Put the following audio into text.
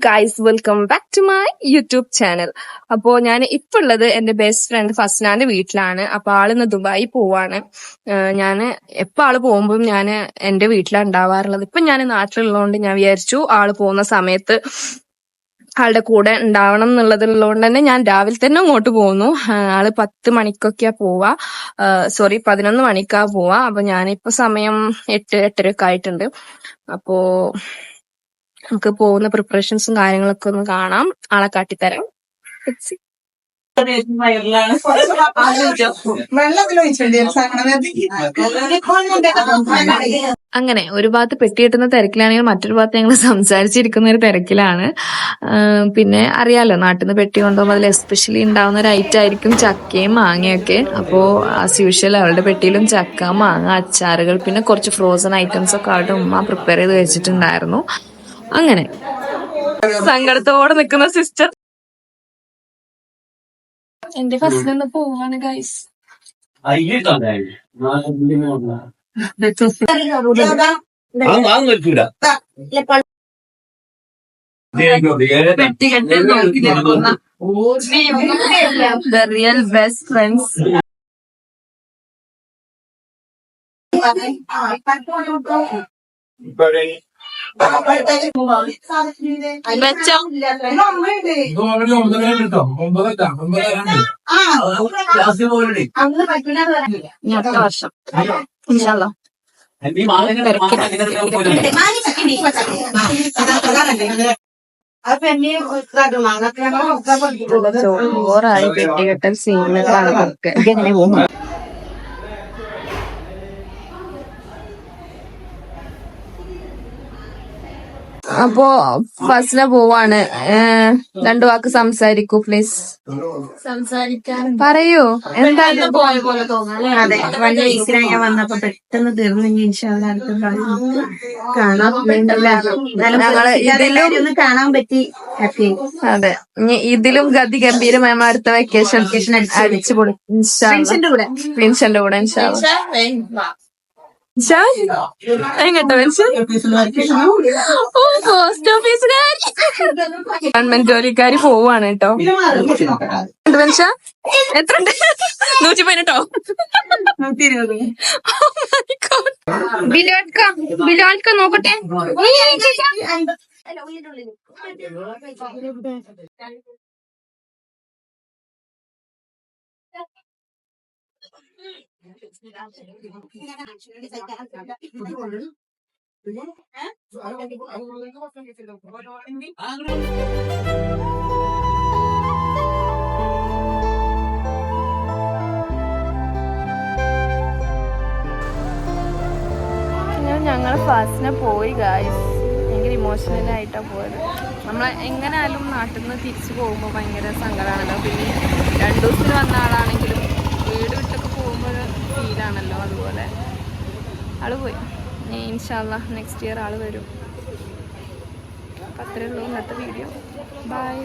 Guys, welcome back to my YouTube channel. അപ്പോ ഞാൻ ഇപ്പൊ ഉള്ളത് എന്റെ ബെസ്റ്റ് ഫ്രണ്ട് ഫസ്നാന്റെ വീട്ടിലാണ്. അപ്പൊ ആളിന്ന് ദുബായി പോവാണ്. ഞാൻ എപ്പോ ആള് പോകുമ്പോൾ ഞാൻ എന്റെ വീട്ടിലാണ് ഉണ്ടാവാറുള്ളത്. ഇപ്പൊ ഞാൻ നാട്ടിലുള്ളതുകൊണ്ട് ഞാൻ വിചാരിച്ചു ആള് പോകുന്ന സമയത്ത് ആളുടെ കൂടെ ഉണ്ടാവണം എന്നുള്ളതുള്ളതുകൊണ്ട് തന്നെ ഞാൻ രാവിലെ തന്നെ അങ്ങോട്ട് പോകുന്നു. ആള് 10 മണിക്കൊക്കെയാ പോവാ, 11 മണിക്കാ പോവാ. അപ്പൊ ഞാനിപ്പോ സമയം 8-8:30 ഒക്കെ ആയിട്ടുണ്ട്. അപ്പോ നമുക്ക് പോകുന്ന പ്രിപ്പറേഷൻസും കാര്യങ്ങളൊക്കെ ഒന്ന് കാണാം. ആളെ കാട്ടിത്തരാം. അങ്ങനെ ഒരു ഭാഗത്ത് പെട്ടി കിട്ടുന്ന തിരക്കിലാണെങ്കിൽ മറ്റൊരു ഭാഗത്ത് ഞങ്ങൾ സംസാരിച്ചിരിക്കുന്ന ഒരു തിരക്കിലാണ്. പിന്നെ അറിയാലോ, നാട്ടിൽ നിന്ന് പെട്ടി കൊണ്ടുപോകുമ്പോൾ അതിൽ എസ്പെഷ്യലി ഉണ്ടാവുന്ന ഒരു ഐറ്റം ആയിരിക്കും ചക്കയും മാങ്ങയൊക്കെ. അപ്പോ ആസ് യൂഷ്വൽ അവളുടെ പെട്ടിയിലും ചക്ക, മാങ്ങ, അച്ചാറുകൾ, പിന്നെ കുറച്ച് ഫ്രോസൺ ഐറ്റംസ് ഒക്കെ അവളുടെ ഉമ്മ പ്രിപ്പയർ ചെയ്ത് വെച്ചിട്ടുണ്ടായിരുന്നു. അങ്ങനെ സങ്കടത്തോടെ നിൽക്കുന്ന സിസ്റ്റർ എന്റെ ഫസ്റ്റ് പോവാണ് guys. The real best friends. അടുത്ത വർഷം ഇൻഷാല്ലാ. ചോറായി പെട്ടികെട്ടൽ സീനുകളാണ് ഒക്കെ. എങ്ങനെ പോകും? അപ്പോ ഫസ്റ്റിനെ പോവാണ്. 2 വാക്ക് സംസാരിക്കൂ പ്ലീസ്. സംസാരിക്കാൻ പറയൂ. എന്തായാലും പോയ പോലെ തോന്നാം. അതെ, വലിയ ഈസിനായി ഞാൻ വന്നപ്പോ പെട്ടെന്ന് തീർന്നു. ഞങ്ങള് ഇതിലും കാണാൻ പറ്റി. അതെ, ഇനി ഇതിലും ഗതി ഗംഭീരമായ അടുത്ത വെക്കേഷൻ അടിച്ചു പൊളി. പ്രിൻസിന്റെ കൂടെ എങ്ങട്ടോ പോസ്റ്റ് ഓഫീസുകാർ ഗവൺമെന്റ് ജോലിക്കാരി പോവാണ് കേട്ടോ. മനുഷ്യ എത്ര 118 ബിലോൽക്ക നോക്കട്ടെ. ഞങ്ങൾ ഫസ്റ്റിനെ പോയി ഗായ്സ്. ഭയങ്കര ഇമോഷണലായിട്ടാണ് പോയത്. നമ്മൾ എങ്ങനെയായാലും നാട്ടിൽ നിന്ന് തിരിച്ചു പോകുമ്പോൾ ഭയങ്കര സങ്കടമാണല്ലോ. പിന്നെ 2 ദിവസത്തിന് വന്ന ആളാണെങ്കിലും വീട് വിട്ടൊക്കെ പോകുമ്പോൾ ഫീലാണല്ലോ. അതുപോലെ ആള് പോയി. ഇൻഷാല്ലാ നെക്സ്റ്റ് ഇയർ ആള് വരും. അപ്പം അത്രയേ ഉള്ളൂ ഇന്നത്തെ വീഡിയോ. ബൈ.